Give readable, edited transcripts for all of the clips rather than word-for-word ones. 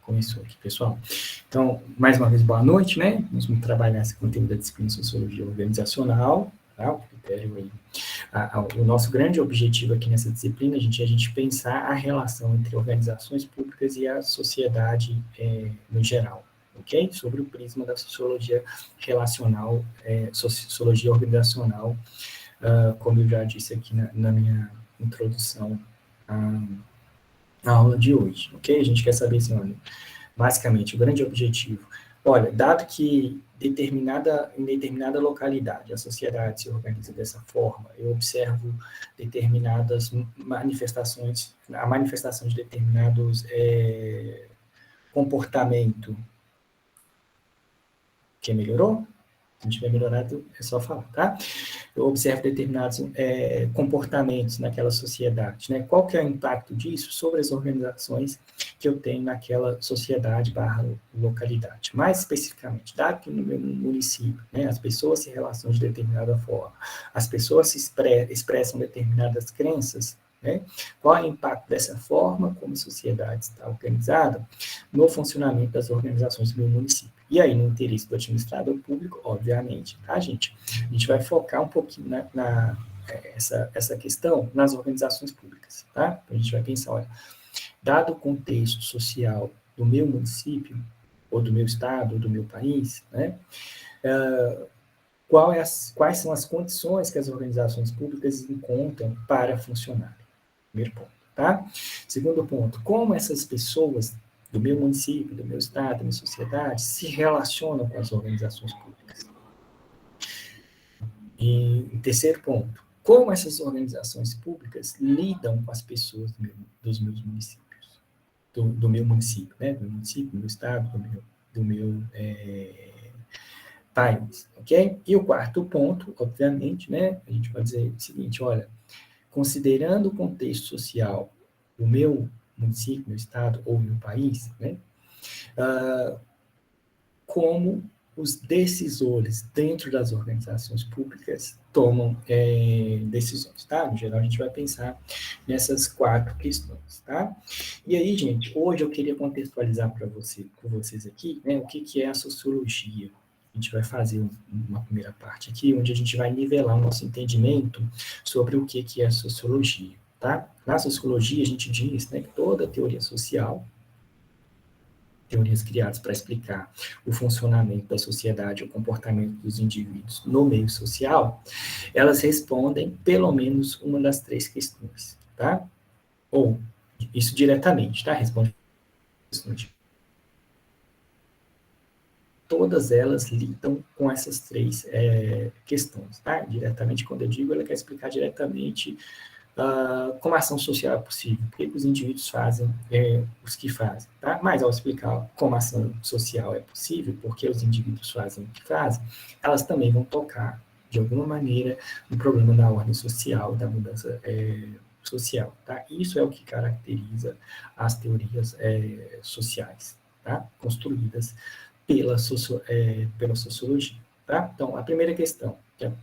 Começou aqui, pessoal. Então, mais uma vez, boa noite, né? Nós vamos trabalhar esse conteúdo da disciplina de Sociologia Organizacional, tá? O critério aí. O nosso grande objetivo aqui nessa disciplina, é a gente pensar a relação entre organizações públicas e a sociedade no geral, ok? Sobre o prisma da sociologia relacional, sociologia organizacional, como eu já disse aqui na minha introdução à aula de hoje, ok? A gente quer saber, assim, olha, basicamente, o grande objetivo. Olha, dado que em determinada localidade a sociedade se organiza dessa forma, eu observo determinadas manifestações, a manifestação de determinados comportamento que melhorou. Se não tiver melhorado, é só falar, tá? Eu observo determinados comportamentos naquela sociedade, né? Qual que é o impacto disso sobre as organizações que eu tenho naquela sociedade / localidade? Mais especificamente, dado que no meu município, né, as pessoas se relacionam de determinada forma, as pessoas se expressam determinadas crenças, né? Qual é o impacto dessa forma, como a sociedade está organizada, no funcionamento das organizações do meu município? E aí, no interesse do administrador público, obviamente, tá, gente? A gente vai focar um pouquinho essa questão nas organizações públicas, tá? A gente vai pensar, olha, dado o contexto social do meu município, ou do meu estado, ou do meu país, né? Quais são as condições que as organizações públicas encontram para funcionar? Primeiro ponto, tá? Segundo ponto, como essas pessoas do meu município, do meu estado, da minha sociedade, se relacionam com as organizações públicas? E terceiro ponto, como essas organizações públicas lidam com as pessoas dos meus municípios, do meu município, né? Do meu município, do meu estado, do meu país, ok? E o quarto ponto, obviamente, né? A gente vai dizer o seguinte, olha, considerando o contexto social do meu município, meu estado ou meu país, né? Como os decisores dentro das organizações públicas tomam decisões, tá? No geral, a gente vai pensar nessas quatro questões, tá? E aí, gente, hoje eu queria contextualizar com vocês aqui, né, o que é a sociologia. A gente vai fazer uma primeira parte aqui, onde a gente vai nivelar o nosso entendimento sobre o que é a sociologia, tá? Na sociologia, a gente diz, né, que toda teoria social, teorias criadas para explicar o funcionamento da sociedade, o comportamento dos indivíduos no meio social, elas respondem pelo menos uma das três questões, tá? Ou, isso diretamente, tá? Responde todas elas lidam com essas três questões, tá? Diretamente, quando eu digo, ela quer explicar diretamente como a ação social é possível, por que os indivíduos fazem os que fazem, tá? Mas ao explicar como a ação social é possível, porque os indivíduos fazem o que fazem, elas também vão tocar, de alguma maneira, no problema da ordem social, da mudança social, tá? Isso é o que caracteriza as teorias sociais, tá? Construídas pela sociologia, tá? Então, a primeira questão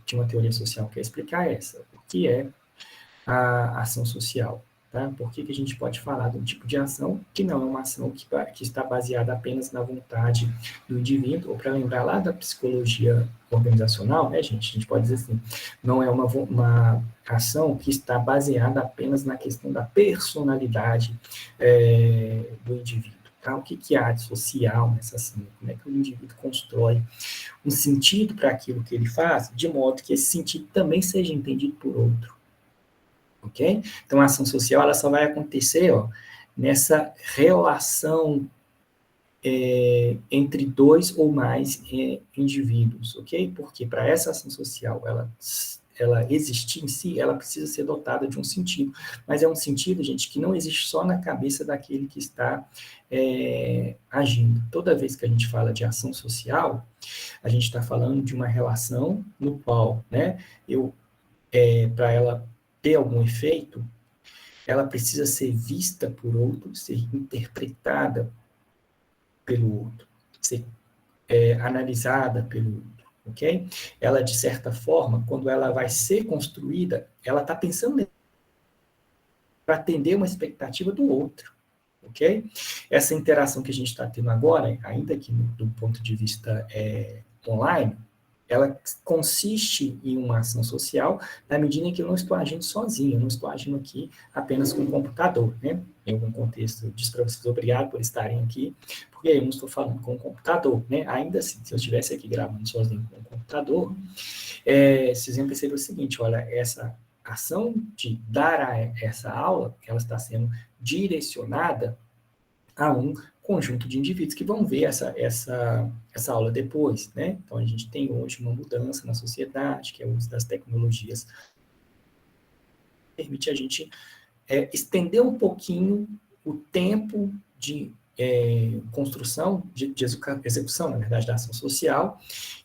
que uma teoria social quer explicar é essa, o que é a ação social, tá? Por que a gente pode falar de um tipo de ação que não é uma ação que está baseada apenas na vontade do indivíduo, ou para lembrar lá da psicologia organizacional, né, gente? A gente pode dizer assim, não é uma ação que está baseada apenas na questão da personalidade do indivíduo. Tá? O que há de social nessa ação? Como é que o indivíduo constrói um sentido para aquilo que ele faz, de modo que esse sentido também seja entendido por outro. Ok? Então, a ação social ela só vai acontecer nessa relação entre dois ou mais indivíduos, ok? Porque para essa ação social ela existir em si, ela precisa ser dotada de um sentido. Mas é um sentido, gente, que não existe só na cabeça daquele que está agindo. Toda vez que a gente fala de ação social, a gente está falando de uma relação no qual, né, para ela ter algum efeito, ela precisa ser vista por outro, ser interpretada pelo outro, ser analisada pelo outro, ok? Ela, de certa forma, quando ela vai ser construída, ela está pensando para atender uma expectativa do outro, ok? Essa interação que a gente está tendo agora, ainda que do ponto de vista online, ela consiste em uma ação social na medida em que eu não estou agindo sozinho, eu não estou agindo aqui apenas com o computador, né? Em algum contexto, eu disse para vocês, obrigado por estarem aqui, porque eu não estou falando com o computador, né? Ainda assim, se eu estivesse aqui gravando sozinho com o computador, vocês iam perceber o seguinte, olha, essa ação de dar essa aula, ela está sendo direcionada a um conjunto de indivíduos que vão ver essa aula depois, né? Então, a gente tem hoje uma mudança na sociedade, que é o uso das tecnologias, permite a gente estender um pouquinho o tempo de construção, de execução, na verdade, da ação social,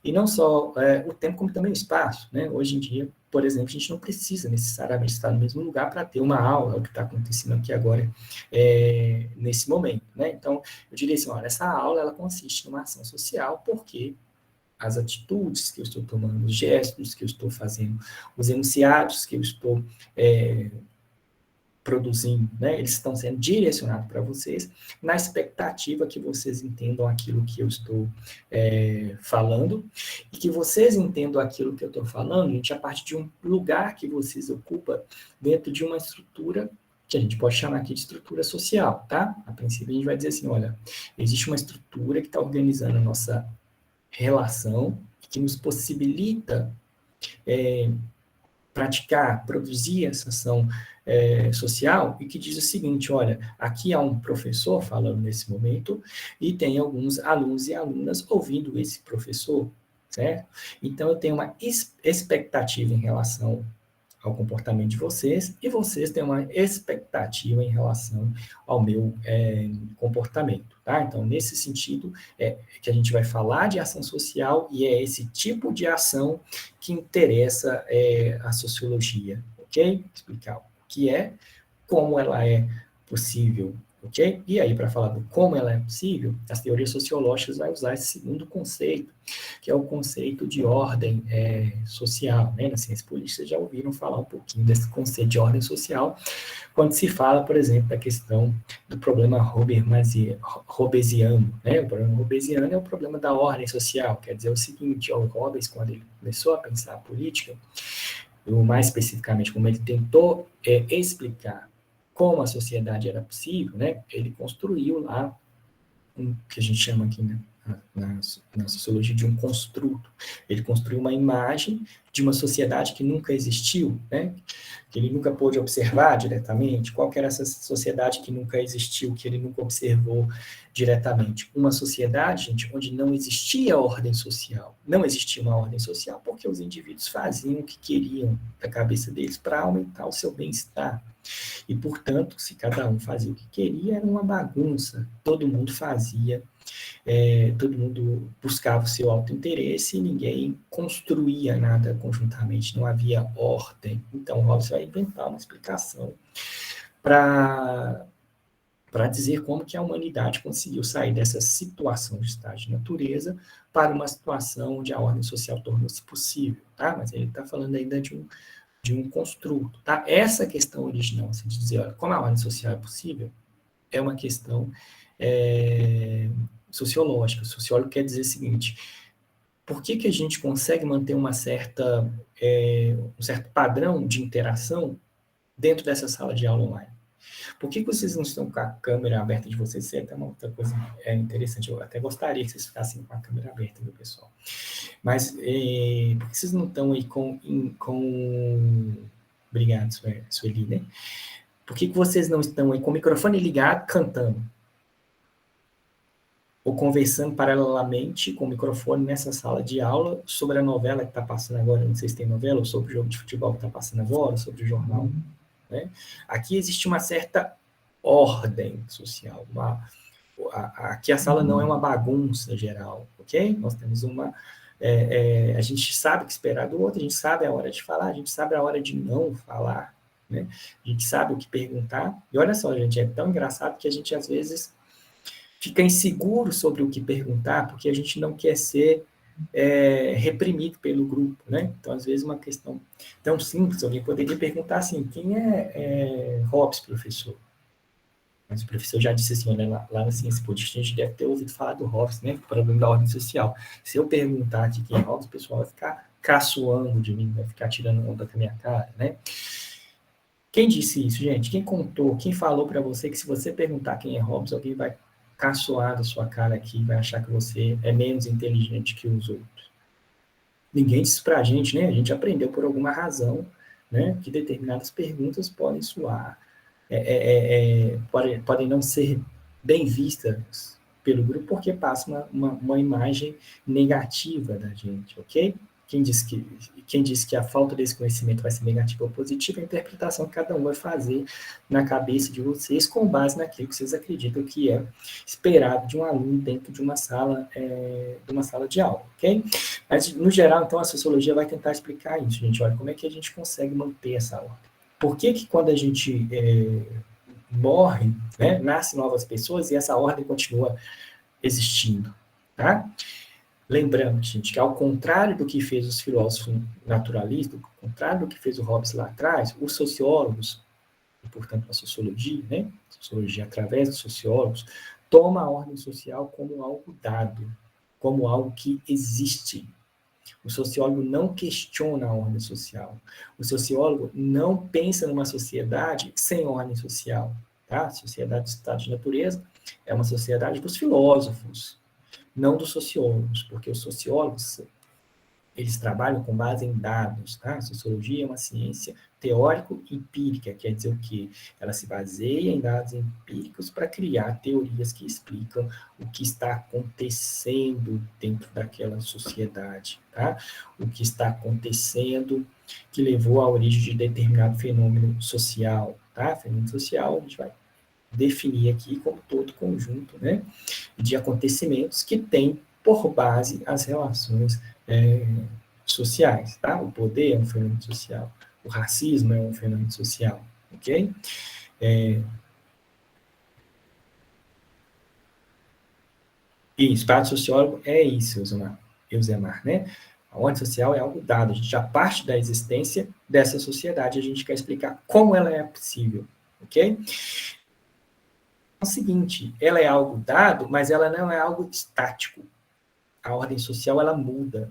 e não só o tempo, como também o espaço, né? Hoje em dia, por exemplo, a gente não precisa necessariamente estar no mesmo lugar para ter uma aula, é o que está acontecendo aqui agora, nesse momento, né? Então, eu diria assim, olha, essa aula, ela consiste numa ação social, porque as atitudes que eu estou tomando, os gestos que eu estou fazendo, os enunciados que eu estou produzindo, né? Eles estão sendo direcionados para vocês, na expectativa que vocês entendam aquilo que eu estou falando, e que vocês entendam aquilo que eu estou falando, gente, a partir de um lugar que vocês ocupam dentro de uma estrutura que a gente pode chamar aqui de estrutura social, tá? A princípio a gente vai dizer assim, olha, existe uma estrutura que está organizando a nossa relação, que nos possibilita praticar, produzir essa ação social, e que diz o seguinte, olha, aqui há um professor falando nesse momento, e tem alguns alunos e alunas ouvindo esse professor, certo? Então, eu tenho uma expectativa em relação ao comportamento de vocês, e vocês têm uma expectativa em relação ao meu comportamento, tá? Então, nesse sentido, que a gente vai falar de ação social, e é esse tipo de ação que interessa a sociologia, ok? Explicar o que é, como ela é possível, ok? E aí, para falar do como ela é possível, as teorias sociológicas vão usar esse segundo conceito, que é o conceito de ordem social, né? Na ciência política, vocês já ouviram falar um pouquinho desse conceito de ordem social, quando se fala, por exemplo, da questão do problema hobbesiano, né? O problema hobbesiano é o problema da ordem social, quer dizer o seguinte, o Hobbes, quando ele começou a pensar a política, ou mais especificamente, como ele tentou explicar como a sociedade era possível, né? Ele construiu lá que a gente chama aqui, né, na sociologia, de um construto. Ele construiu uma imagem de uma sociedade que nunca existiu, né? Que ele nunca pôde observar diretamente. Qual que era essa sociedade que nunca existiu, que ele nunca observou diretamente? Uma sociedade, gente, onde não existia ordem social. Não existia uma ordem social porque os indivíduos faziam o que queriam da cabeça deles para aumentar o seu bem-estar. E, portanto, se cada um fazia o que queria, era uma bagunça. Todo mundo fazia, todo mundo buscava o seu autointeresse e ninguém construía nada conjuntamente, não havia ordem. Então, Hobbes vai inventar uma explicação para dizer como que a humanidade conseguiu sair dessa situação de estado de natureza para uma situação onde a ordem social tornou-se possível, tá? Mas ele está falando ainda de um construto, tá? Essa questão original, assim, de dizer, olha, como a ordem social é possível, é uma questão sociológica. O sociólogo quer dizer o seguinte, por que a gente consegue manter um certo padrão de interação dentro dessa sala de aula online? Por que vocês não estão com a câmera aberta de vocês? Isso é até uma outra coisa interessante. Eu até gostaria que vocês ficassem com a câmera aberta, meu pessoal. Mas por que vocês não estão aí com... Obrigado, Sueli, né? Por que vocês não estão aí com o microfone ligado, cantando? Ou conversando paralelamente com o microfone nessa sala de aula sobre a novela que está passando agora, não sei se tem novela, ou sobre o jogo de futebol que está passando agora, sobre o jornal, né? Aqui existe uma certa ordem social, aqui a sala não é uma bagunça geral, ok? Nós temos a gente sabe o que esperar do outro, a gente sabe a hora de falar, a gente sabe a hora de não falar, né? A gente sabe o que perguntar, e olha só, gente, é tão engraçado que a gente às vezes fica inseguro sobre o que perguntar, porque a gente não quer ser reprimido pelo grupo, né? Então, às vezes, uma questão tão simples, alguém poderia perguntar assim, quem é Hobbes, professor? Mas o professor já disse assim, olha, lá na Ciência Política, a gente deve ter ouvido falar do Hobbes, né? O problema da ordem social. Se eu perguntar aqui quem é Hobbes, o pessoal vai ficar caçoando de mim, vai ficar tirando onda com a minha cara, né? Quem disse isso, gente? Quem contou? Quem falou para você que se você perguntar quem é Hobbes, alguém vai caçoar da sua cara aqui, vai achar que você é menos inteligente que os outros? Ninguém disse para a gente, né? A gente aprendeu por alguma razão, né? Que determinadas perguntas podem soar podem não ser bem vistas pelo grupo porque passa uma imagem negativa da gente, ok? Quem disse que a falta desse conhecimento vai ser negativa ou positiva é a interpretação que cada um vai fazer na cabeça de vocês com base naquilo que vocês acreditam que é esperado de um aluno dentro de uma sala de aula, ok? Mas, no geral, então, a sociologia vai tentar explicar isso, gente. Olha, como é que a gente consegue manter essa ordem? Por que quando a gente morre, né, nascem novas pessoas e essa ordem continua existindo, tá? Lembrando, gente, que ao contrário do que fez os filósofos naturalistas, ao contrário do que fez o Hobbes lá atrás, os sociólogos, e portanto a sociologia, né, sociologia através dos sociólogos, toma a ordem social como algo dado, como algo que existe. O sociólogo não questiona a ordem social. O sociólogo não pensa numa sociedade sem ordem social. Tá? A sociedade do estado de natureza é uma sociedade dos filósofos, não dos sociólogos, porque os sociólogos eles trabalham com base em dados, tá? A sociologia é uma ciência teórico-empírica, quer dizer o quê? Ela se baseia em dados empíricos para criar teorias que explicam o que está acontecendo dentro daquela sociedade, tá? O que está acontecendo que levou à origem de determinado fenômeno social, tá? Fenômeno social a gente vai definir aqui como todo conjunto, né, de acontecimentos que tem por base as relações sociais, tá? O poder é um fenômeno social, o racismo é um fenômeno social, ok? Isso, para o sociólogo é isso, Elzemar, né? A ordem social é algo dado, a gente já parte da existência dessa sociedade, a gente quer explicar como ela é possível, ok? É o seguinte, ela é algo dado, mas ela não é algo estático. A ordem social, ela muda,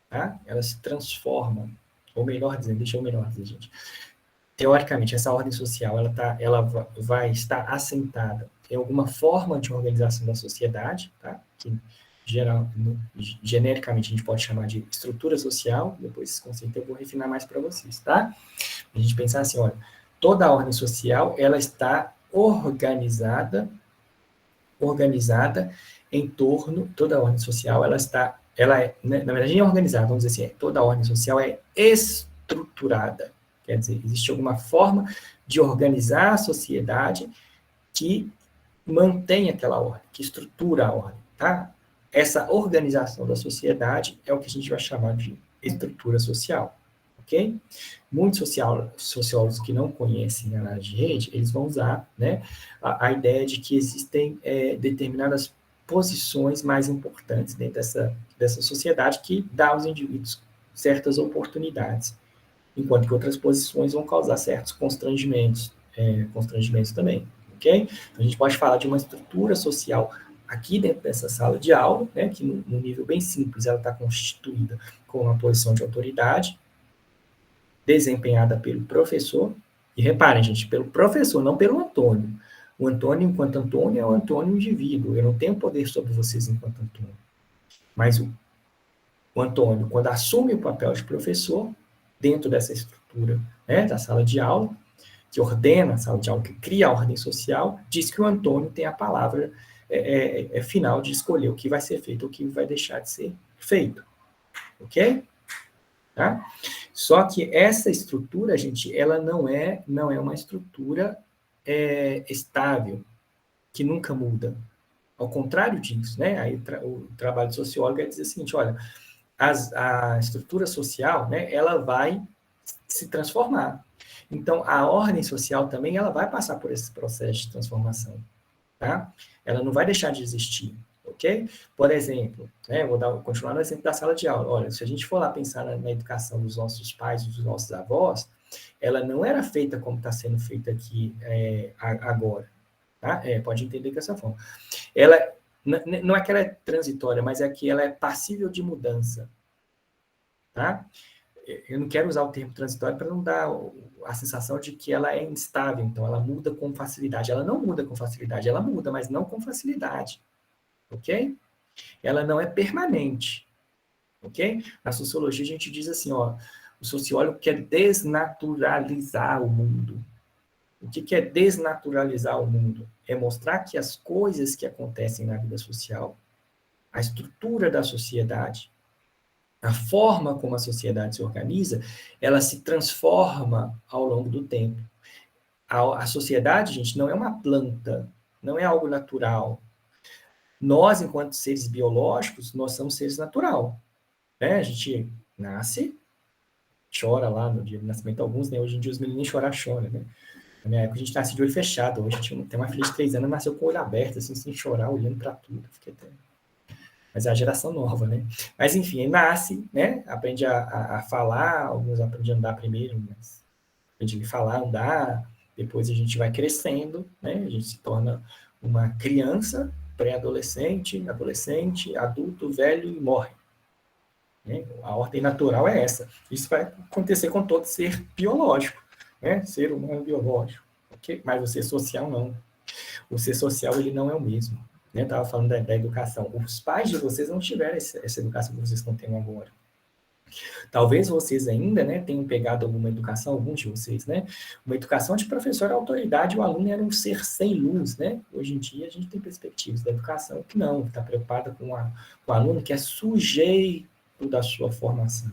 tá? Ela se transforma, ou melhor dizendo, deixa eu melhor dizer, gente. Teoricamente, essa ordem social, ela vai estar assentada em alguma forma de organização da sociedade, tá? Que genericamente a gente pode chamar de estrutura social, depois esse conceito eu vou refinar mais para vocês, tá? A gente pensar assim, olha, toda a ordem social, ela está organizada em torno, toda a ordem social, ela é, né, na verdade, nem organizada, vamos dizer assim, toda a ordem social é estruturada. Quer dizer, existe alguma forma de organizar a sociedade que mantém aquela ordem, que estrutura a ordem, tá? Essa organização da sociedade é o que a gente vai chamar de estrutura social, ok? Muitos sociólogos que não conhecem a análise de rede, eles vão usar, né, a ideia de que existem determinadas posições mais importantes dentro dessa sociedade que dá aos indivíduos certas oportunidades, enquanto que outras posições vão causar certos constrangimentos também, ok? Então, a gente pode falar de uma estrutura social aqui dentro dessa sala de aula, né, que no nível bem simples ela está constituída com uma posição de autoridade, desempenhada pelo professor, e reparem, gente, pelo professor, não pelo Antônio. O Antônio, enquanto Antônio, é o Antônio indivíduo, eu não tenho poder sobre vocês enquanto Antônio. Mas o Antônio, quando assume o papel de professor, dentro dessa estrutura, né, da sala de aula, que ordena a sala de aula, que cria a ordem social, diz que o Antônio tem a palavra final de escolher o que vai ser feito, o que vai deixar de ser feito. Ok? Tá? Só que essa estrutura, gente, ela não é uma estrutura estável, que nunca muda. Ao contrário disso, né? Aí o trabalho do sociólogo é dizer o seguinte, olha, a estrutura social, né, ela vai se transformar. Então, a ordem social também, ela vai passar por esse processo de transformação, tá? Ela não vai deixar de existir, ok? Por exemplo, né, continuar no exemplo da sala de aula. Olha, se a gente for lá pensar na educação dos nossos pais, dos nossos avós, ela não era feita como está sendo feita aqui agora. Tá? Pode entender dessa forma. Ela não é que ela é transitória, mas é que ela é passível de mudança. Tá? Eu não quero usar o termo transitório para não dar a sensação de que ela é instável, então ela muda com facilidade. Ela não muda com facilidade, ela muda, mas não com facilidade. Ok? Ela não é permanente. Ok? Na sociologia a gente diz assim, ó, o sociólogo quer desnaturalizar o mundo. O que é desnaturalizar o mundo? É mostrar que as coisas que acontecem na vida social, a estrutura da sociedade, a forma como a sociedade se organiza, ela se transforma ao longo do tempo. A sociedade, gente, não é uma planta, não é algo natural. Nós, enquanto seres biológicos, nós somos seres natural. Né? A gente nasce, chora lá no dia do nascimento, alguns, né? Hoje em dia os meninos chorar, choram, né? Na minha época a gente nasce de olho fechado. Hoje tem uma filha de 3 anos, nasceu com o olho aberto, assim, sem chorar, olhando para tudo. Fiquei até... Mas é a geração nova, né? Mas enfim, ele nasce, né? Aprende a falar, alguns aprendem a andar primeiro, mas aprende a falar, andar, depois a gente vai crescendo, né? A gente se torna uma criança, pré-adolescente, adolescente, adulto, velho e morre. Né? A ordem natural é essa. Isso vai acontecer com todo ser biológico, né? Ser humano biológico. Okay? Mas o ser social não. O ser social ele não é o mesmo. Eu estava falando da educação. Os pais de vocês não tiveram essa educação que vocês estão tendo agora. Talvez vocês ainda, né, tenham pegado alguma educação, alguns de vocês, né? Uma educação de professor autoridade, o aluno era um ser sem luz, né? Hoje em dia a gente tem perspectivas da educação que não, está preocupada com o aluno que é sujeito da sua formação,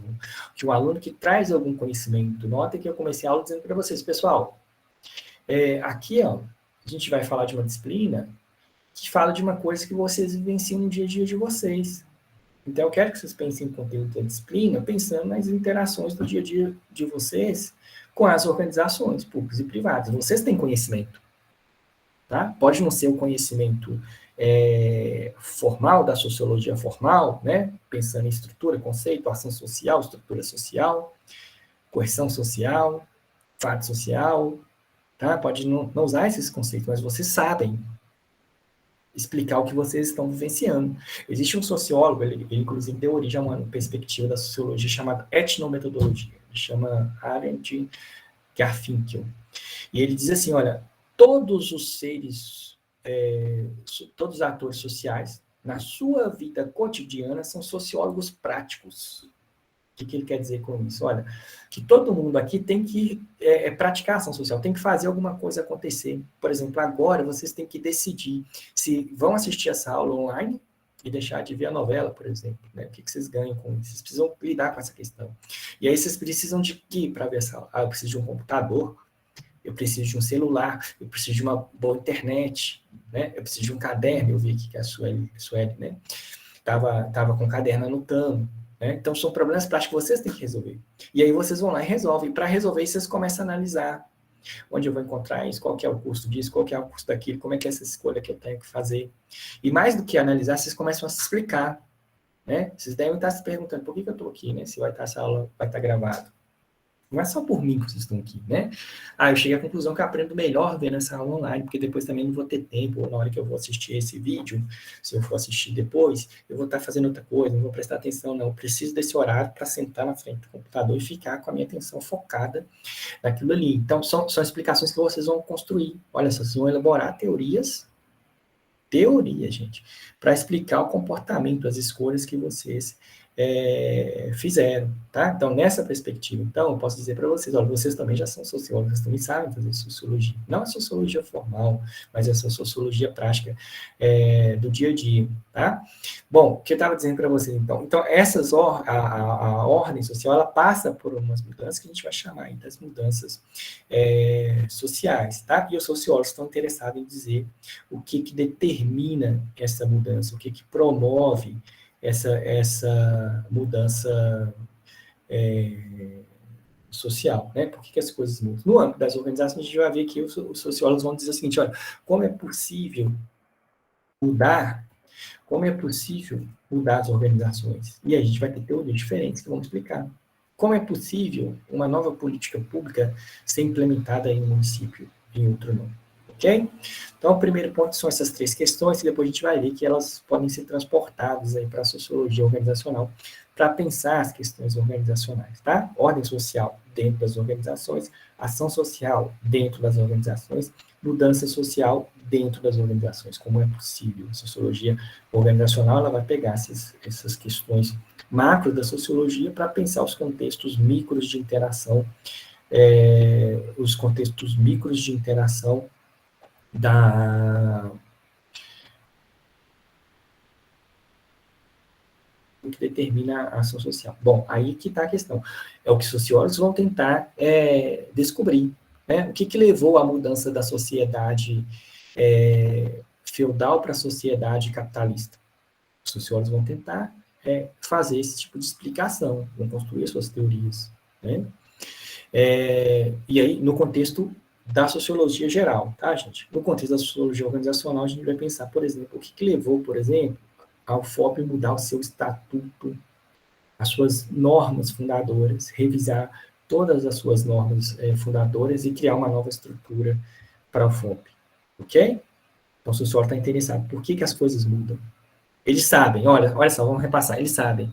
que o aluno que traz algum conhecimento. Nota que eu comecei a aula dizendo para vocês, pessoal, aqui, ó, a gente vai falar de uma disciplina que fala de uma coisa que vocês vivenciam no dia a dia de vocês. Então, eu quero que vocês pensem em conteúdo da disciplina, pensando nas interações do dia a dia de vocês com as organizações públicas e privadas. Vocês têm conhecimento, tá? Pode não ser o conhecimento formal, da sociologia formal, né? Pensando em estrutura, conceito, ação social, estrutura social, coerção social, fato social, tá? Pode não usar esses conceitos, mas vocês sabem explicar o que vocês estão vivenciando. Existe um sociólogo, ele inclusive deu origem a uma perspectiva da sociologia chamada etnometodologia, ele chama Arendt Garfinkel. E ele diz assim, olha, todos os seres, todos os atores sociais, na sua vida cotidiana, são sociólogos práticos. O que ele quer dizer com isso? Olha, que todo mundo aqui tem que praticar ação social, tem que fazer alguma coisa acontecer. Por exemplo, agora vocês têm que decidir se vão assistir essa aula online e deixar de ver a novela, por exemplo. Né? O que vocês ganham com isso? Vocês precisam lidar com essa questão. E aí vocês precisam de quê para ver essa aula? Eu preciso de um computador, eu preciso de um celular, eu preciso de uma boa internet, né? Eu preciso de um caderno. Eu vi aqui que a Sueli, né? Tava com o caderno anotando. Né? Então, são problemas práticos que vocês têm que resolver. E aí vocês vão lá e resolvem. E para resolver isso, vocês começam a analisar onde eu vou encontrar isso, qual que é o custo disso, qual que é o custo daquilo, como é que é essa escolha que eu tenho que fazer. E mais do que analisar, vocês começam a se explicar. Né? Vocês devem estar se perguntando por que eu estou aqui, né? Se vai estar essa aula, vai estar gravado. Não é só por mim que vocês estão aqui, né? Eu cheguei à conclusão que eu aprendo melhor vendo essa aula online, porque depois também não vou ter tempo, ou na hora que eu vou assistir esse vídeo, se eu for assistir depois, eu vou estar fazendo outra coisa, não vou prestar atenção, não. Eu preciso desse horário para sentar na frente do computador e ficar com a minha atenção focada naquilo ali. Então, são explicações que vocês vão construir. Olha só, vocês vão elaborar teoria, gente, para explicar o comportamento, as escolhas que vocês fizeram, tá? Então, nessa perspectiva, então, eu posso dizer para vocês, olha, vocês também já são sociólogos, vocês também sabem fazer sociologia. Não a sociologia formal, mas essa sociologia prática do dia a dia, tá? Bom, o que eu estava dizendo para vocês, então? Então, a ordem social, ela passa por umas mudanças que a gente vai chamar aí das mudanças sociais, tá? E os sociólogos estão interessados em dizer o que determina essa mudança, o que promove essa mudança social, né? Por que as coisas mudam? No âmbito das organizações, a gente vai ver que os sociólogos vão dizer o seguinte, olha, como é possível mudar as organizações? E aí a gente vai ter teorias diferentes que vão explicar. Como é possível uma nova política pública ser implementada em um município, em outro não? ok? Então, o primeiro ponto são essas 3 questões, e depois a gente vai ver que elas podem ser transportadas aí para a sociologia organizacional, para pensar as questões organizacionais, tá? Ordem social dentro das organizações, ação social dentro das organizações, mudança social dentro das organizações, como é possível. A sociologia organizacional, ela vai pegar essas questões macro da sociologia para pensar os contextos micros de interação, os contextos micros de interação que determina a ação social. Bom, aí que está a questão. É o que os sociólogos vão tentar descobrir, né? O que levou à mudança da sociedade feudal para a sociedade capitalista? Os sociólogos vão tentar fazer esse tipo de explicação, vão construir suas teorias, né? E aí, no contexto da sociologia geral, tá, gente? No contexto da sociologia organizacional, a gente vai pensar, por exemplo, o que levou, por exemplo, ao FOP mudar o seu estatuto, as suas normas fundadoras, revisar todas as suas normas fundadoras e criar uma nova estrutura para o FOP, ok? Então, o sociólogo está interessado. Por que as coisas mudam? Eles sabem, olha só, vamos repassar, eles sabem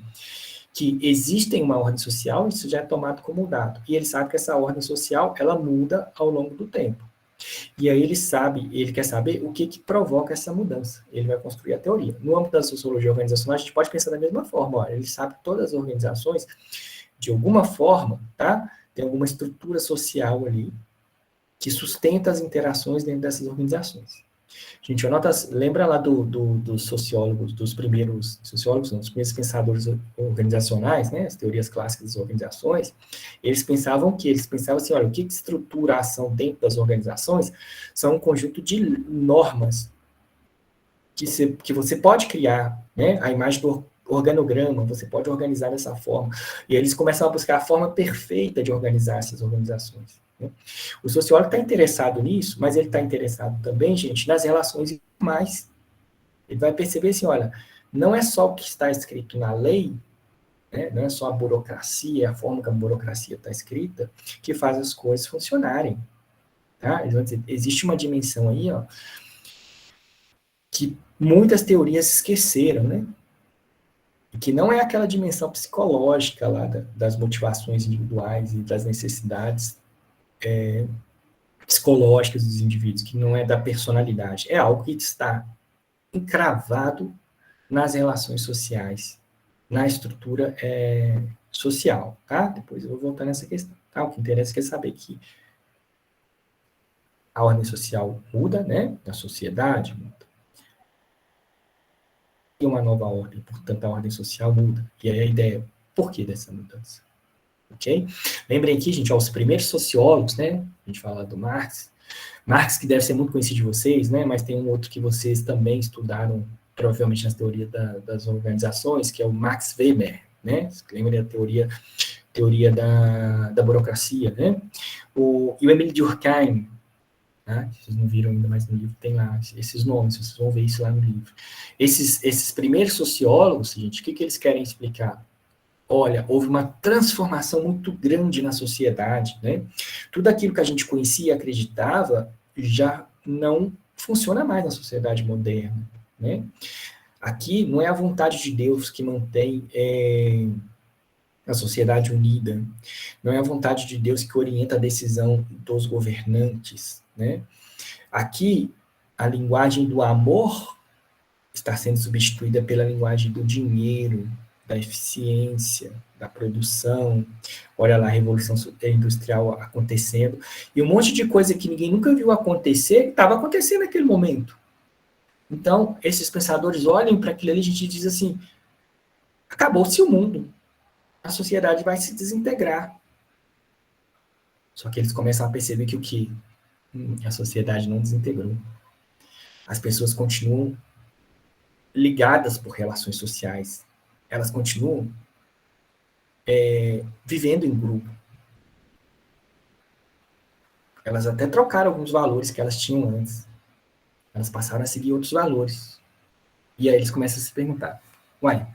que existe uma ordem social, isso já é tomado como dado, e ele sabe que essa ordem social, ela muda ao longo do tempo. E aí ele quer saber o que provoca essa mudança. Ele vai construir a teoria. No âmbito da sociologia organizacional, a gente pode pensar da mesma forma. Olha, ele sabe que todas as organizações, de alguma forma, tá, tem alguma estrutura social ali que sustenta as interações dentro dessas organizações. Gente, lembra lá dos sociólogos, dos primeiros sociólogos, não, dos primeiros pensadores organizacionais, né, as teorias clássicas das organizações, eles pensavam assim, olha, o que estrutura a ação dentro das organizações são um conjunto de normas que você pode criar, né, a imagem do organograma, você pode organizar dessa forma, e eles começam a buscar a forma perfeita de organizar essas organizações. O sociólogo está interessado nisso, mas ele está interessado também, gente, nas relações informais. Ele vai perceber assim, olha, não é só o que está escrito na lei, né, não é só a burocracia, a forma que a burocracia está escrita, que faz as coisas funcionarem. Tá? Eles vão dizer, existe uma dimensão aí, ó, que muitas teorias esqueceram, né? E que não é aquela dimensão psicológica lá das motivações individuais e das necessidades psicológicas dos indivíduos, que não é da personalidade, é algo que está encravado nas relações sociais, na estrutura social, tá? Depois eu vou voltar nessa questão, tá? O que interessa é saber que a ordem social muda, né? A sociedade muda. E uma nova ordem, portanto a ordem social muda. E aí a ideia, por que dessa mudança? Ok? Lembrem aqui, gente, ó, os primeiros sociólogos, né? A gente fala do Marx, que deve ser muito conhecido de vocês, né? Mas tem um outro que vocês também estudaram, provavelmente nas teorias das organizações, que é o Max Weber, né? Lembra da teoria da burocracia, né? E o Emile Durkheim, né? Vocês não viram ainda, mas no livro tem lá esses nomes, vocês vão ver isso lá no livro. Esses primeiros sociólogos, gente, o que eles querem explicar? Olha, houve uma transformação muito grande na sociedade, né? Tudo aquilo que a gente conhecia e acreditava já não funciona mais na sociedade moderna, né? Aqui não é a vontade de Deus que mantém a sociedade unida, não é a vontade de Deus que orienta a decisão dos governantes, né? Aqui, a linguagem do amor está sendo substituída pela linguagem do dinheiro, da eficiência, da produção. Olha lá a Revolução Industrial acontecendo. E um monte de coisa que ninguém nunca viu acontecer, estava acontecendo naquele momento. Então, esses pensadores olham para aquilo ali e a gente diz assim, acabou-se o mundo. A sociedade vai se desintegrar. Só que eles começam a perceber que o quê? A sociedade não desintegrou. As pessoas continuam ligadas por relações sociais. Elas continuam vivendo em grupo. Elas até trocaram alguns valores que elas tinham antes. Elas passaram a seguir outros valores. E aí eles começam a se perguntar, uai,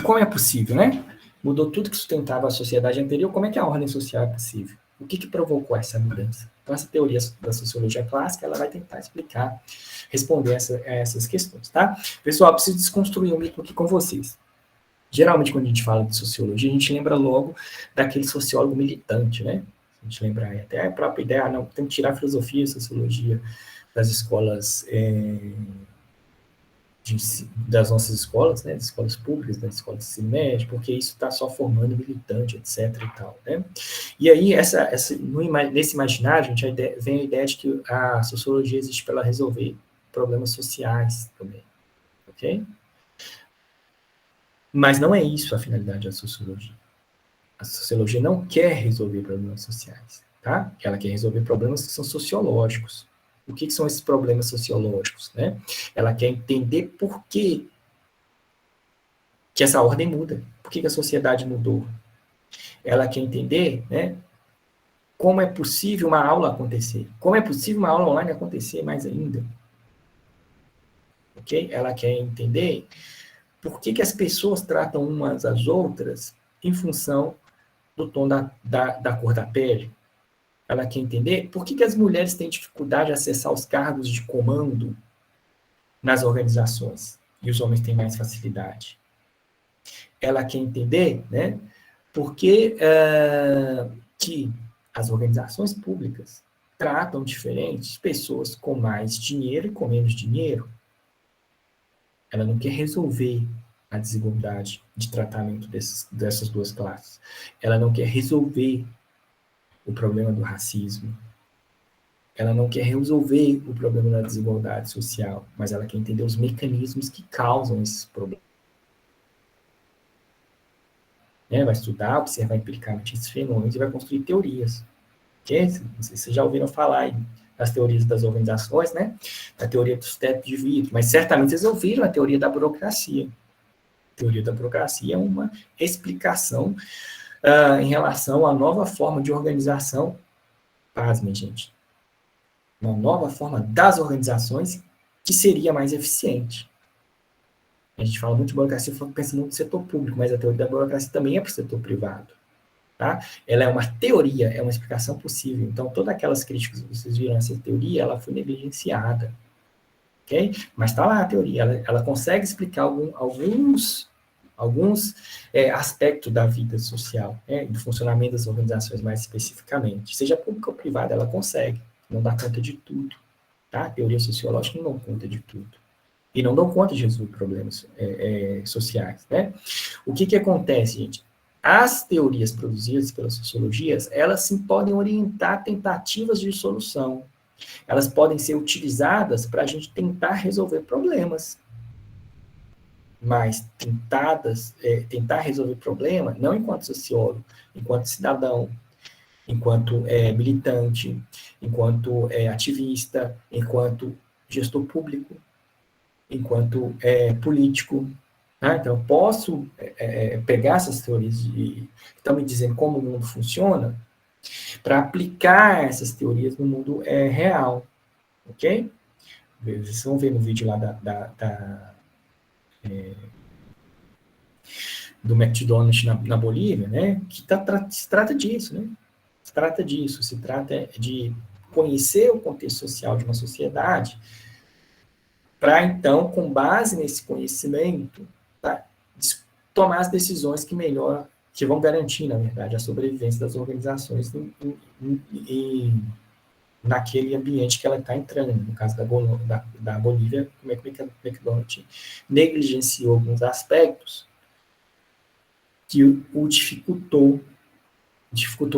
como é possível, né? Mudou tudo que sustentava a sociedade anterior, como é que a ordem social é possível? O que provocou essa mudança? Então, essa teoria da sociologia clássica, ela vai tentar explicar, responder essas questões, tá? Pessoal, preciso desconstruir um mito aqui com vocês. Geralmente, quando a gente fala de sociologia, a gente lembra logo daquele sociólogo militante, né? A gente lembra até a própria ideia, não, tem que tirar a filosofia e a sociologia das escolas, das nossas escolas, né? Das escolas públicas, das escolas de ensino médio, porque isso está só formando militante, etc. e tal, né? E aí, nesse imaginário, vem a ideia de que a sociologia existe para resolver problemas sociais também, ok? Mas não é isso a finalidade da sociologia. A sociologia não quer resolver problemas sociais, tá? Ela quer resolver problemas que são sociológicos. O que são esses problemas sociológicos, né? Ela quer entender por que essa ordem muda, por que a sociedade mudou. Ela quer entender, né, como é possível uma aula acontecer, como é possível uma aula online acontecer mais ainda. Ok? Ela quer entender por que as pessoas tratam umas às outras em função do tom da cor da pele. Ela quer entender por que as mulheres têm dificuldade de acessar os cargos de comando nas organizações e os homens têm mais facilidade. Ela quer entender, né, por que as organizações públicas tratam diferentes pessoas com mais dinheiro e com menos dinheiro. Ela não quer resolver a desigualdade de tratamento dessas duas classes. Ela não quer resolver o problema do racismo. Ela não quer resolver o problema da desigualdade social, mas ela quer entender os mecanismos que causam esses problemas. Vai estudar, observar empiricamente esses fenômenos e vai construir teorias. Okay? Não sei se vocês já ouviram falar aí das teorias das organizações, né? Da teoria dos tetos de vidro, mas certamente vocês ouviram a teoria da burocracia. A teoria da burocracia é uma explicação em relação à nova forma de organização, pasmem, gente, uma nova forma das organizações que seria mais eficiente. A gente fala muito de burocracia, pensa muito no setor público, mas a teoria da burocracia também é para o setor privado. Tá? Ela é uma teoria, é uma explicação possível. Então, todas aquelas críticas que vocês viram nessa teoria, ela foi negligenciada. Okay? Mas está lá a teoria, ela consegue explicar alguns aspectos da vida social, do funcionamento das organizações mais especificamente. Seja pública ou privada, ela consegue. Não dá conta de tudo. Tá? A teoria sociológica não dá conta de tudo. E não dão conta de resolver problemas sociais. Né? O que acontece, gente? As teorias produzidas pelas sociologias, elas sim podem orientar tentativas de solução. Elas podem ser utilizadas para a gente tentar resolver problemas. Mas tentar resolver problema, não enquanto sociólogo, enquanto cidadão, enquanto militante, enquanto ativista, enquanto gestor público, enquanto político. Então, eu posso pegar essas teorias que estão me dizendo como o mundo funciona para aplicar essas teorias no mundo real, ok? Vocês vão ver no vídeo lá do McDonald's na Bolívia, né? Que se trata disso, né? Se trata disso, se trata de conhecer o contexto social de uma sociedade para, então, com base nesse conhecimento, tá, tomar as decisões que vão garantir, na verdade, a sobrevivência das organizações naquele ambiente que ela está entrando. No caso da Bolívia, como é que o McDonald's negligenciou alguns aspectos que o dificultou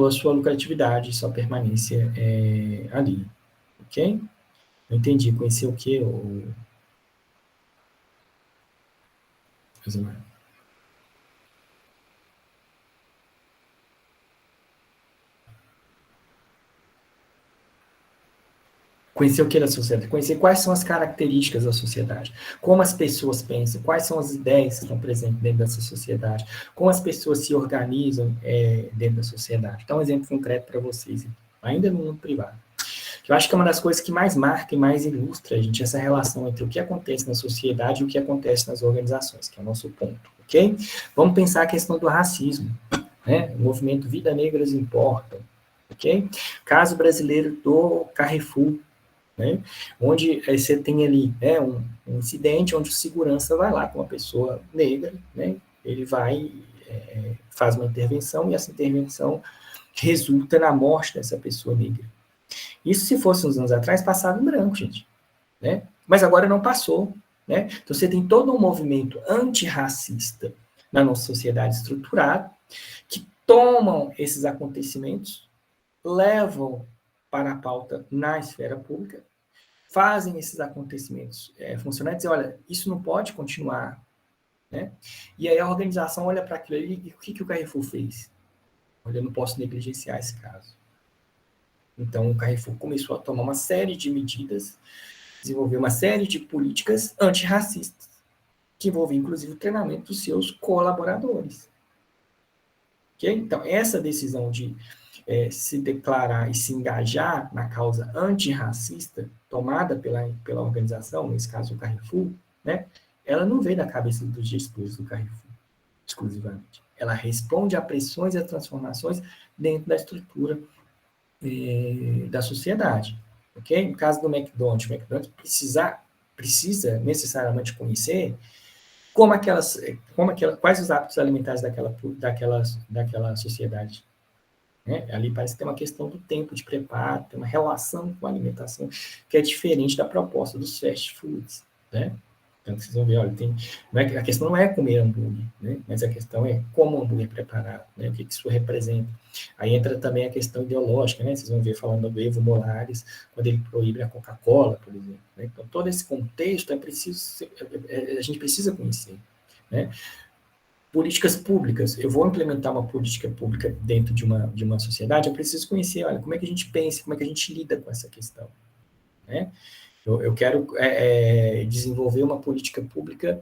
a sua lucratividade, sua permanência ali. Ok? Não entendi. Conhecer o quê? Conhecer o que da sociedade? Conhecer quais são as características da sociedade, como as pessoas pensam, quais são as ideias que estão presentes dentro dessa sociedade, como as pessoas se organizam dentro da sociedade. Então, um exemplo concreto para vocês, ainda no mundo privado. Eu acho que é uma das coisas que mais marca e mais ilustra, gente, essa relação entre o que acontece na sociedade e o que acontece nas organizações, que é o nosso ponto, ok? Vamos pensar a questão do racismo, né? O movimento Vidas Negras Importam, ok? Caso brasileiro do Carrefour, né? Onde você tem ali, né, um incidente onde o segurança vai lá com uma pessoa negra, né? Ele vai, faz uma intervenção e essa intervenção resulta na morte dessa pessoa negra. Isso, se fosse uns anos atrás, passava em branco, gente, né? Mas agora não passou, né? Então você tem todo um movimento antirracista na nossa sociedade estruturada que tomam esses acontecimentos, levam para a pauta na esfera pública, fazem esses acontecimentos funcionar e dizem, olha, isso não pode continuar, né? E aí a organização olha para aquilo ali e o que o Carrefour fez? Olha, eu não posso negligenciar esse caso. Então o Carrefour começou a tomar uma série de medidas, desenvolver uma série de políticas antirracistas, que envolvem inclusive o treinamento dos seus colaboradores. Okay? Então essa decisão de se declarar e se engajar na causa antirracista tomada pela organização, nesse caso o Carrefour, né, ela não veio da cabeça dos gestores do Carrefour, exclusivamente. Ela responde a pressões e a transformações dentro da estrutura da sociedade. Okay? No caso do McDonald's, o McDonald's precisa necessariamente conhecer quais os hábitos alimentares daquela sociedade. Né? Ali parece que tem uma questão do tempo de preparo, tem uma relação com a alimentação que é diferente da proposta dos fast foods, né? Então, vocês vão ver, olha, a questão não é comer hambúrguer, né? Mas a questão é como o hambúrguer é preparado, né? O que isso representa. Aí entra também a questão ideológica, né? Vocês vão ver falando do Evo Morales, quando ele proíbe a Coca-Cola, por exemplo. Né? Então, todo esse contexto a gente precisa conhecer, né? Políticas públicas. Eu vou implementar uma política pública dentro de uma sociedade, eu preciso conhecer, olha, como é que a gente pensa, como é que a gente lida com essa questão, né? Eu quero desenvolver uma política pública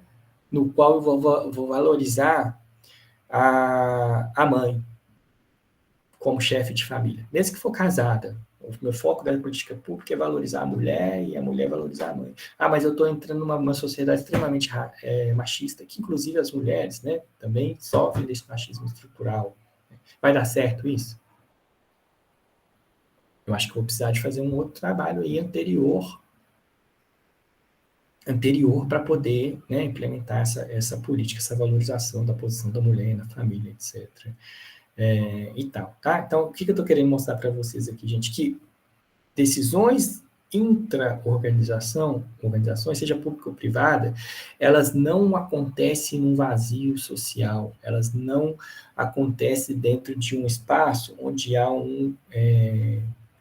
no qual eu vou valorizar a mãe como chefe de família, mesmo que for casada. O meu foco da política pública é valorizar a mulher e a mulher valorizar a mãe. Ah, mas eu estou entrando numa sociedade extremamente machista, que inclusive as mulheres, né, também sofrem desse machismo estrutural. Vai dar certo isso? Eu acho que vou precisar de fazer um outro trabalho aí anterior para poder, né, implementar essa política, essa valorização da posição da mulher na família, etc. E tal, tá? Então, o que eu estou querendo mostrar para vocês aqui, gente? Que decisões organizações, seja pública ou privada, elas não acontecem num vazio social, elas não acontecem dentro de um espaço onde há um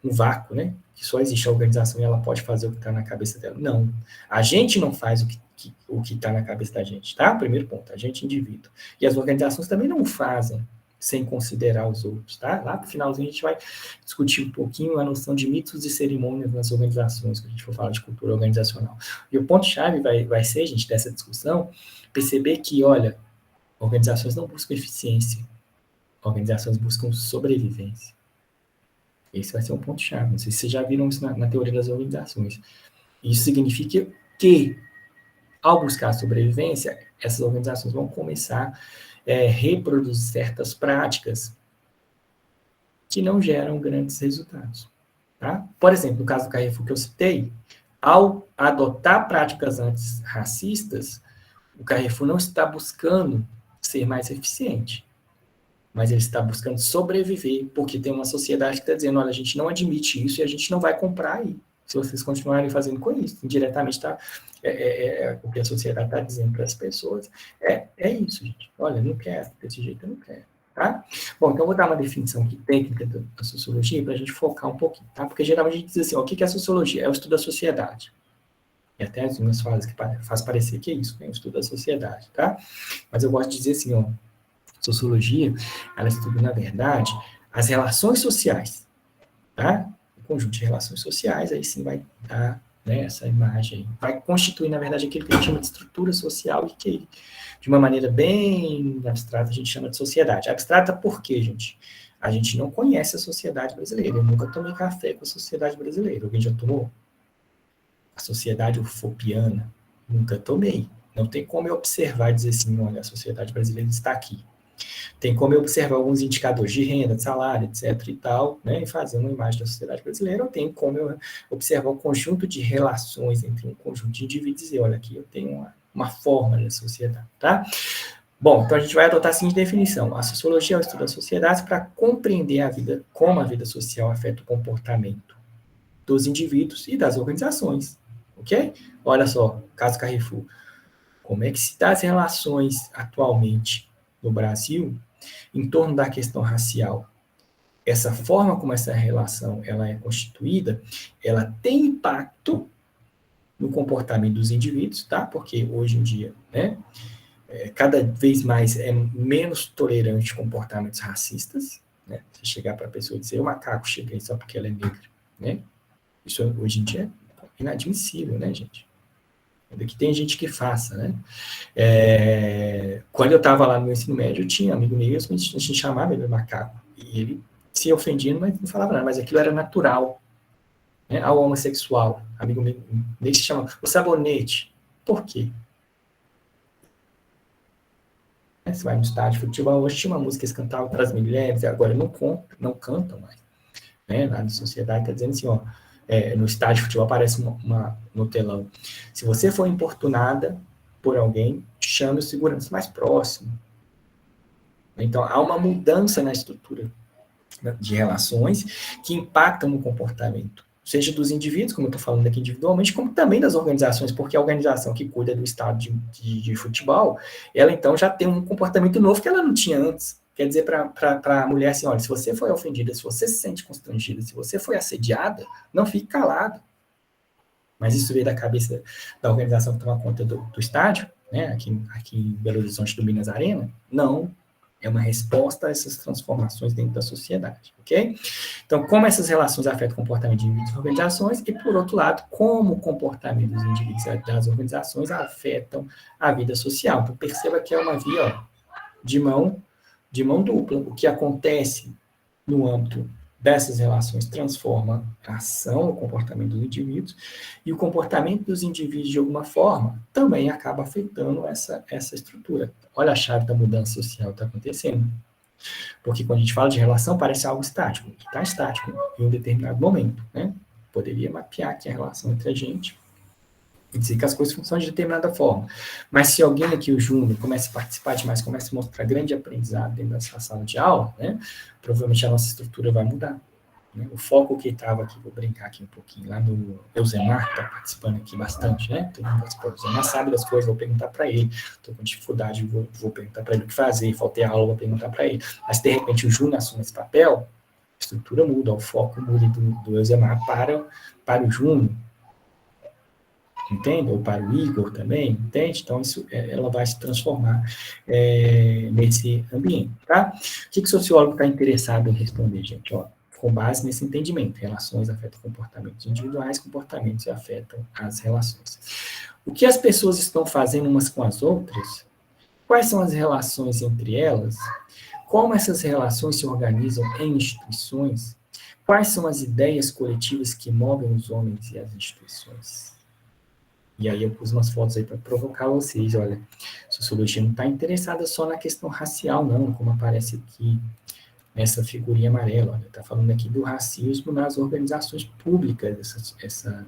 vácuo, né? Que só existe a organização e ela pode fazer o que está na cabeça dela. Não. A gente não faz o que está na cabeça da gente, tá? Primeiro ponto, a gente indivíduo. E as organizações também não fazem sem considerar os outros, tá? Lá no finalzinho a gente vai discutir um pouquinho a noção de mitos e cerimônias nas organizações, quando a gente for falar de cultura organizacional. E o ponto-chave vai ser, gente, dessa discussão, perceber que, olha, organizações não buscam eficiência, organizações buscam sobrevivência. Esse vai ser um ponto-chave. Não sei se vocês já viram isso na teoria das organizações. Isso significa que, ao buscar a sobrevivência, essas organizações vão começar a reproduzir certas práticas que não geram grandes resultados. Tá? Por exemplo, no caso do Carrefour que eu citei, ao adotar práticas antirracistas, o Carrefour não está buscando ser mais eficiente, mas ele está buscando sobreviver, porque tem uma sociedade que está dizendo, olha, a gente não admite isso e a gente não vai comprar aí, se vocês continuarem fazendo com isso. Indiretamente, tá? O que a sociedade está dizendo para as pessoas é isso, gente. Olha, não quero, desse jeito eu não quero. Tá? Bom, então eu vou dar uma definição aqui técnica da sociologia para a gente focar um pouquinho, tá? Porque geralmente a gente diz assim, ó, o que é a sociologia? É o estudo da sociedade. E até as minhas falas que faz parecer que é isso, né? O estudo da sociedade, tá? Mas eu gosto de dizer assim, ó, sociologia, ela estuda, na verdade, as relações sociais, tá? O conjunto de relações sociais, aí sim vai dar, né, essa imagem, vai constituir, na verdade, aquilo que a gente chama de estrutura social e que, de uma maneira bem abstrata, a gente chama de sociedade. Abstrata por quê, gente? A gente não conhece a sociedade brasileira. Eu nunca tomei café com a sociedade brasileira. Alguém já tomou? A sociedade ufopiana? Nunca tomei. Não tem como eu observar e dizer assim, olha, a sociedade brasileira está aqui. Tem como eu observar alguns indicadores de renda, de salário, etc. e tal, né, e fazer uma imagem da sociedade brasileira, ou tem como eu observar um conjunto de relações entre um conjunto de indivíduos e dizer, olha, aqui eu tenho uma forma da sociedade, tá? Bom, então a gente vai adotar a seguinte definição. A sociologia é o estudo das sociedades para compreender a vida, como a vida social afeta o comportamento dos indivíduos e das organizações, ok? Olha só, caso Carrefour. Como é que se dá as relações atualmente no Brasil em torno da questão racial? Essa forma como essa relação ela é constituída, ela tem impacto no comportamento dos indivíduos, tá? Porque hoje em dia, né, cada vez mais é menos tolerante comportamentos racistas, né? Você chegar para a pessoa e dizer, o macaco chega aí só porque ela é negra, né? Isso hoje em dia é inadmissível, né, gente? Ainda que tem gente que faça, né? Quando eu estava lá no ensino médio, eu tinha amigo meu, a gente chamava ele de macaco, e ele se ofendia, mas não falava nada, mas aquilo era natural, né? Ao homossexual, amigo meu, ele se chama o sabonete. Por quê? Você vai no estádio de futebol, hoje tinha uma música que eles cantavam para as mulheres, agora não cantam mais. Né? Lá na sociedade está dizendo assim, ó, no estádio de futebol aparece no telão. Se você for importunada por alguém, chame o segurança mais próximo. Então, há uma mudança na estrutura de relações que impactam no comportamento, seja dos indivíduos, como eu estou falando aqui individualmente, como também das organizações, porque a organização que cuida do estádio de futebol, ela então já tem um comportamento novo que ela não tinha antes. Quer dizer para a mulher assim, olha, se você foi ofendida, se você se sente constrangida, se você foi assediada, não fique calado. Mas isso veio da cabeça da organização que toma conta do estádio, né, aqui em Belo Horizonte do Minas Arena? Não. É uma resposta a essas transformações dentro da sociedade, ok? Então, como essas relações afetam o comportamento de indivíduos e organizações, e, por outro lado, como o comportamento dos indivíduos e das organizações afetam a vida social. Então, perceba que é uma via, ó, de mão dupla. O que acontece no âmbito dessas relações transforma a ação, o comportamento dos indivíduos, e o comportamento dos indivíduos, de alguma forma, também acaba afetando essa estrutura. Olha a chave da mudança social que está acontecendo. Porque quando a gente fala de relação, parece algo estático. Está estático em um determinado momento, né? Poderia mapear aqui a relação entre a gente e dizer que as coisas funcionam de determinada forma. Mas se alguém aqui, o Júnior, começa a participar demais, começa a mostrar grande aprendizado dentro dessa sala de aula, né, provavelmente a nossa estrutura vai mudar. Né? O foco que estava aqui, vou brincar aqui um pouquinho, lá no Eusemar, que está participando aqui bastante, né? Todo mundo participa. O Eusemar sabe das coisas, vou perguntar para ele. Estou com dificuldade, vou perguntar para ele o que fazer, faltei a aula, vou perguntar para ele. Mas, de repente, o Júnior assume esse papel, a estrutura muda, o foco muda do Eusemar para o Júnior, entende? Ou para o Igor também, entende? Então, ela vai se transformar nesse ambiente, tá? O que o sociólogo está interessado em responder, gente? Ó, com base nesse entendimento, relações afetam comportamentos individuais, comportamentos afetam as relações. O que as pessoas estão fazendo umas com as outras? Quais são as relações entre elas? Como essas relações se organizam em instituições? Quais são as ideias coletivas que movem os homens e as instituições? E aí eu pus umas fotos aí para provocar vocês, olha, a sociologia não está interessada só na questão racial, não, como aparece aqui nessa figurinha amarela, olha, está falando aqui do racismo nas organizações públicas, essa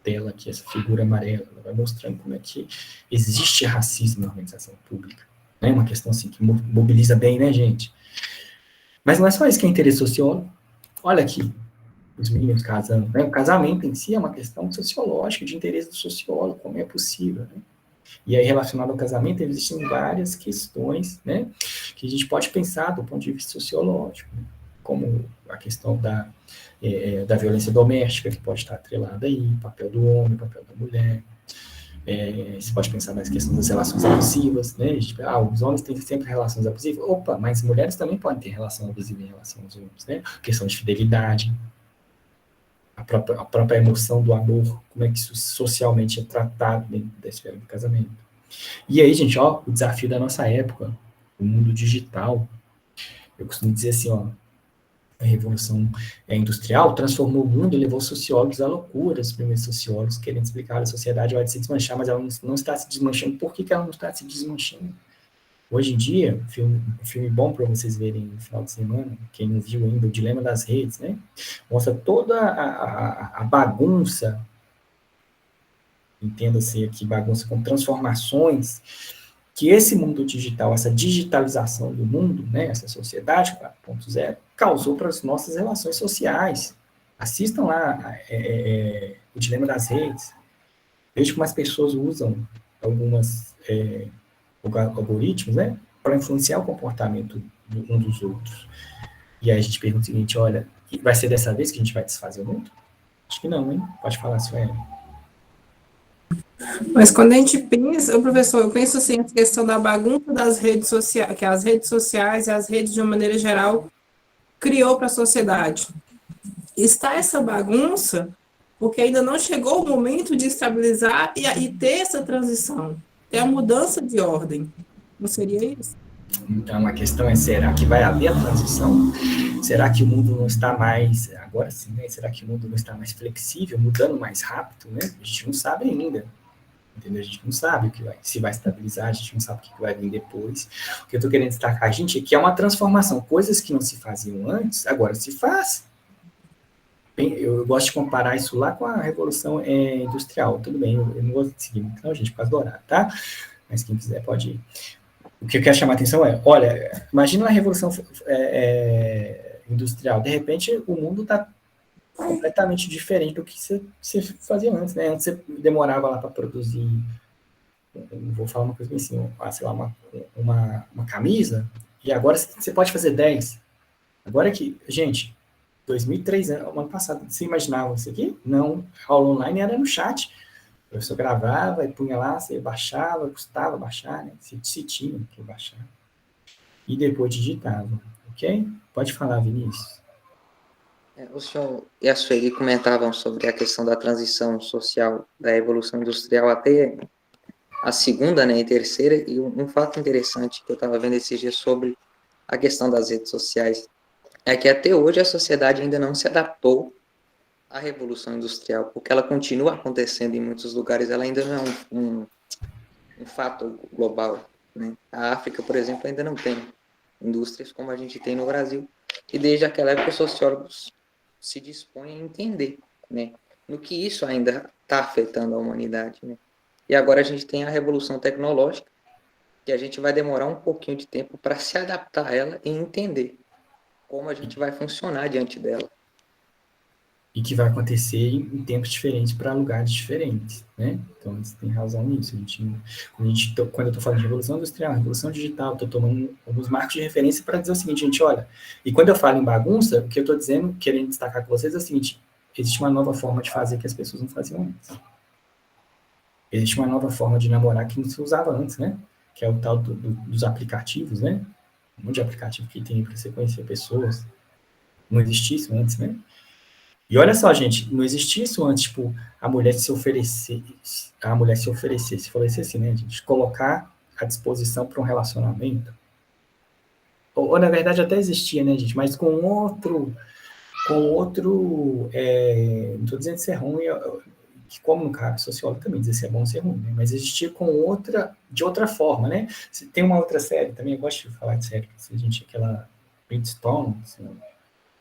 tela aqui, essa figura amarela, ela vai mostrando como é que existe racismo na organização pública, né, uma questão assim que mobiliza bem, né, gente? Mas não é só isso que é interesse sociólogo, olha aqui, os meninos casando, né? O casamento em si é uma questão sociológica, de interesse do sociólogo, como é possível, né? E aí, relacionado ao casamento, existem várias questões, né, que a gente pode pensar do ponto de vista sociológico, né? Como a questão da violência doméstica, que pode estar atrelada aí, o papel do homem, o papel da mulher. Você pode pensar nas questões das relações abusivas, né? Os homens têm sempre relações abusivas. Opa, mas mulheres também podem ter relação abusiva em relação aos homens, né? Questão de fidelidade, a própria emoção do amor, como é que isso socialmente é tratado dentro da esfera do casamento. E aí, gente, ó, o desafio da nossa época, o mundo digital. Eu costumo dizer assim, ó, a revolução industrial transformou o mundo e levou os sociólogos à loucura, os primeiros sociólogos querendo explicar a sociedade vai se desmanchar, mas ela não está se desmanchando. Por que ela não está se desmanchando? Hoje em dia, um filme bom para vocês verem no final de semana, quem não viu ainda, O Dilema das Redes, né? Mostra toda a bagunça, entenda-se aqui, bagunça com transformações, que esse mundo digital, essa digitalização do mundo, né, essa sociedade 4.0, causou para as nossas relações sociais. Assistam lá O Dilema das Redes, veja como as pessoas usam algumas algoritmos, né, para influenciar o comportamento um dos outros. E aí a gente pergunta o seguinte, olha, vai ser dessa vez que a gente vai desfazer o mundo? Acho que não, hein? Pode falar, Sueli. Mas quando a gente pensa, professor, eu penso assim, a questão da bagunça das redes sociais, que as redes sociais e as redes de uma maneira geral criou para a sociedade. Está essa bagunça porque ainda não chegou o momento de estabilizar e ter essa transição, ter a mudança de ordem. Não seria isso? Então, a questão é, será que vai haver a transição? Será que o mundo não está mais, agora sim, né? Será que o mundo não está mais flexível, mudando mais rápido, né? A gente não sabe ainda, entendeu? A gente não sabe o que vai, se vai estabilizar, a gente não sabe o que vai vir depois. O que eu estou querendo destacar, gente, é que é uma transformação. Coisas que não se faziam antes, agora se faz. Bem, eu gosto de comparar isso lá com a Revolução Industrial. Tudo bem, eu não vou seguir muito, não, gente, por causa do horário, tá? Mas quem quiser pode ir. O que eu quero chamar a atenção é, olha, imagina uma Revolução Industrial. De repente, o mundo está completamente diferente do que você fazia antes, né? Antes você demorava lá para produzir, vou falar uma coisa assim, sei lá, uma camisa, e agora você pode fazer 10. Agora que, gente, 2003, ano passado, você imaginava isso aqui? Não, a aula online era no chat. O professor gravava e punha lá, você baixava, custava baixar, né? Se tinha que baixar. E depois digitava, ok? Pode falar, Vinícius. O senhor e a Sueli comentavam sobre a questão da transição social, da evolução industrial até a segunda, né, e terceira, e um fato interessante que eu estava vendo esses dias sobre a questão das redes sociais é que até hoje a sociedade ainda não se adaptou à revolução industrial, porque ela continua acontecendo em muitos lugares, ela ainda não é um fato global, né? A África, por exemplo, ainda não tem indústrias como a gente tem no Brasil, e desde aquela época os sociólogos se dispõem a entender, né, no que isso ainda está afetando a humanidade, né? E agora a gente tem a revolução tecnológica, que a gente vai demorar um pouquinho de tempo para se adaptar a ela e entender como a gente vai funcionar diante dela. E que vai acontecer em tempos diferentes para lugares diferentes, né? Então, você tem razão nisso. Quando eu estou falando de revolução industrial, revolução digital, estou tomando alguns marcos de referência para dizer o seguinte, gente, olha, e quando eu falo em bagunça, o que eu estou dizendo, querendo destacar com vocês é o seguinte, existe uma nova forma de fazer que as pessoas não faziam antes. Existe uma nova forma de namorar que não se usava antes, né? Que é o tal dos aplicativos, né? Um monte de aplicativo que tem para você conhecer pessoas. Não existia isso antes, né? E olha só, gente, não existia isso antes, tipo, a mulher se oferecesse, assim, né, gente, colocar à disposição para um relacionamento. Ou, na verdade, até existia, né, gente, mas com outro, não estou dizendo ser ruim, que como no caso sociólogo também dizer se é bom ou se é ruim, né, mas existia de outra forma, né. Tem uma outra série, também eu gosto de falar de série, a gente, aquela Bridgestone, assim,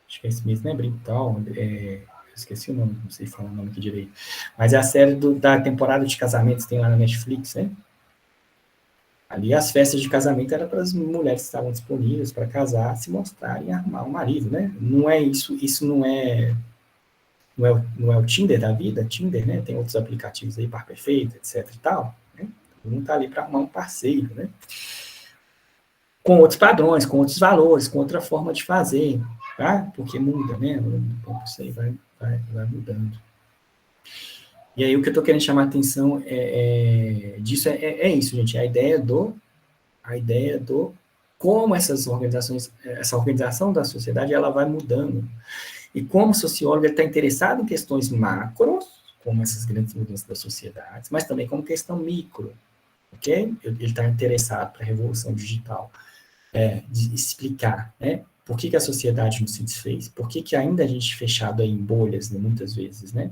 acho que é esse mesmo, né, Bridgestone, esqueci o nome, não sei falar o nome aqui direito, mas é a série da temporada de casamentos que tem lá na Netflix, né? Ali as festas de casamento eram para as mulheres que estavam disponíveis para casar, se mostrarem e arrumar um marido, né? Não é isso não é o Tinder da vida, Tinder, né? Tem outros aplicativos aí, Par Perfeito, etc e tal, né? Todo mundo está ali para arrumar um parceiro, né? Com outros padrões, com outros valores, com outra forma de fazer, tá? Porque muda, né? Isso aí vai mudando. E aí o que eu estou querendo chamar a atenção disso é isso, gente, a ideia do como essa organização da sociedade, ela vai mudando. E como o sociólogo está interessado em questões macros, como essas grandes mudanças da sociedade, mas também como questão micro, ok? Ele está interessado para a revolução digital, de explicar, né? Por que a sociedade não se desfez? Por que ainda a gente fechado aí em bolhas, né, muitas vezes, né?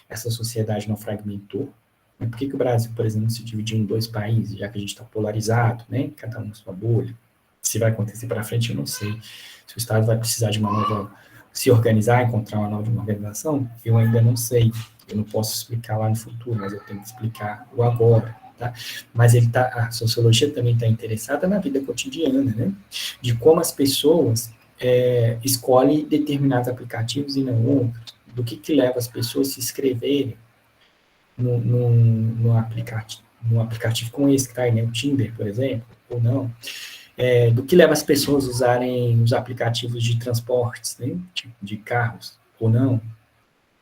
Essa sociedade não fragmentou, Por que o Brasil, por exemplo, se dividiu em 2 países, já que a gente está polarizado, né? Cada um na sua bolha? Se vai acontecer para frente, eu não sei. Se o Estado vai precisar de uma nova, se organizar, encontrar uma nova organização, eu ainda não sei. Eu não posso explicar lá no futuro, mas eu tenho que explicar o agora, tá? Mas a sociologia também está interessada na vida cotidiana, né? De como as pessoas escolhem determinados aplicativos e não outros, do que leva as pessoas a se inscreverem no aplicativo como esse que está aí, né? O Tinder, por exemplo, ou não. Do que leva as pessoas a usarem os aplicativos de transportes, né? De carros, ou não.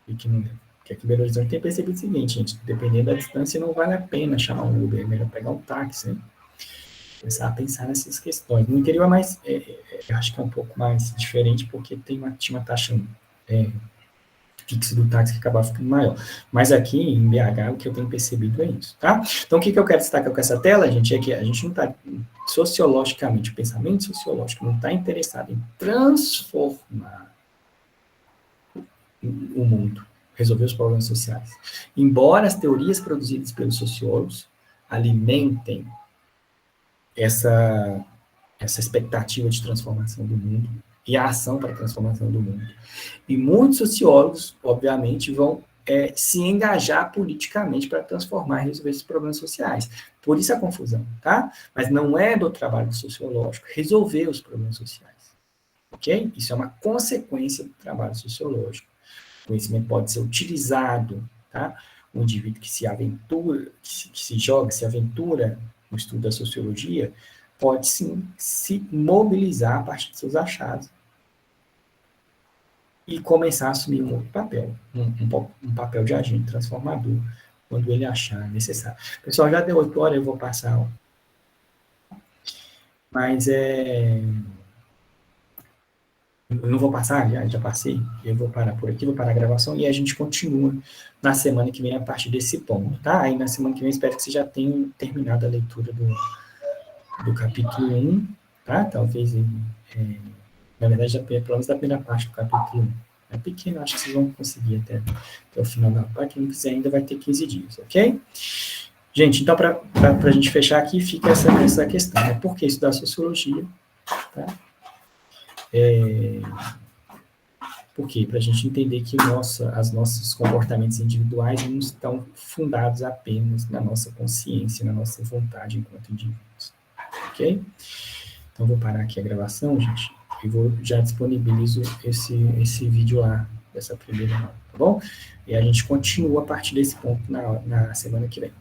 E que não porque aqui em Belo Horizonte tem percebido o seguinte, gente, dependendo da distância, não vale a pena chamar um Uber, é melhor pegar um táxi, né? Começar a pensar nessas questões. No interior é mais, eu acho que é um pouco mais diferente, porque tinha uma taxa fixa do táxi que acaba ficando maior. Mas aqui em BH, o que eu tenho percebido é isso, tá? Então, o que eu quero destacar com essa tela, gente, é que a gente não está, sociologicamente, o pensamento sociológico não está interessado em transformar o mundo, resolver os problemas sociais. Embora as teorias produzidas pelos sociólogos alimentem essa expectativa de transformação do mundo e a ação para a transformação do mundo. E muitos sociólogos, obviamente, vão se engajar politicamente para transformar e resolver esses problemas sociais. Por isso a confusão, tá? Mas não é do trabalho sociológico resolver os problemas sociais, ok? Isso é uma consequência do trabalho sociológico. O conhecimento pode ser utilizado, tá? Um indivíduo que se aventura, que se joga, se aventura no estudo da sociologia, pode sim se mobilizar a partir de seus achados e começar a assumir um outro papel, um papel de agente transformador, quando ele achar necessário. Pessoal, já deu 8 horas, eu vou passar, mas eu não vou passar, já passei, eu vou parar por aqui, vou parar a gravação e a gente continua na semana que vem a partir desse ponto, tá? Aí na semana que vem espero que você já tenha terminado a leitura do capítulo 1, tá? Talvez, na verdade, pelo menos da primeira parte do capítulo 1. É pequeno, acho que vocês vão conseguir até o final da parte. Quem não quiser ainda vai ter 15 dias, ok? Gente, então, para a gente fechar aqui, fica essa questão, né? Por que estudar sociologia? Tá? Por quê? Para a gente entender que os nossos comportamentos individuais não estão fundados apenas na nossa consciência, na nossa vontade enquanto indivíduos. Ok? Então, vou parar aqui a gravação, gente, e já disponibilizo esse vídeo lá, dessa primeira aula, tá bom? E a gente continua a partir desse ponto na semana que vem.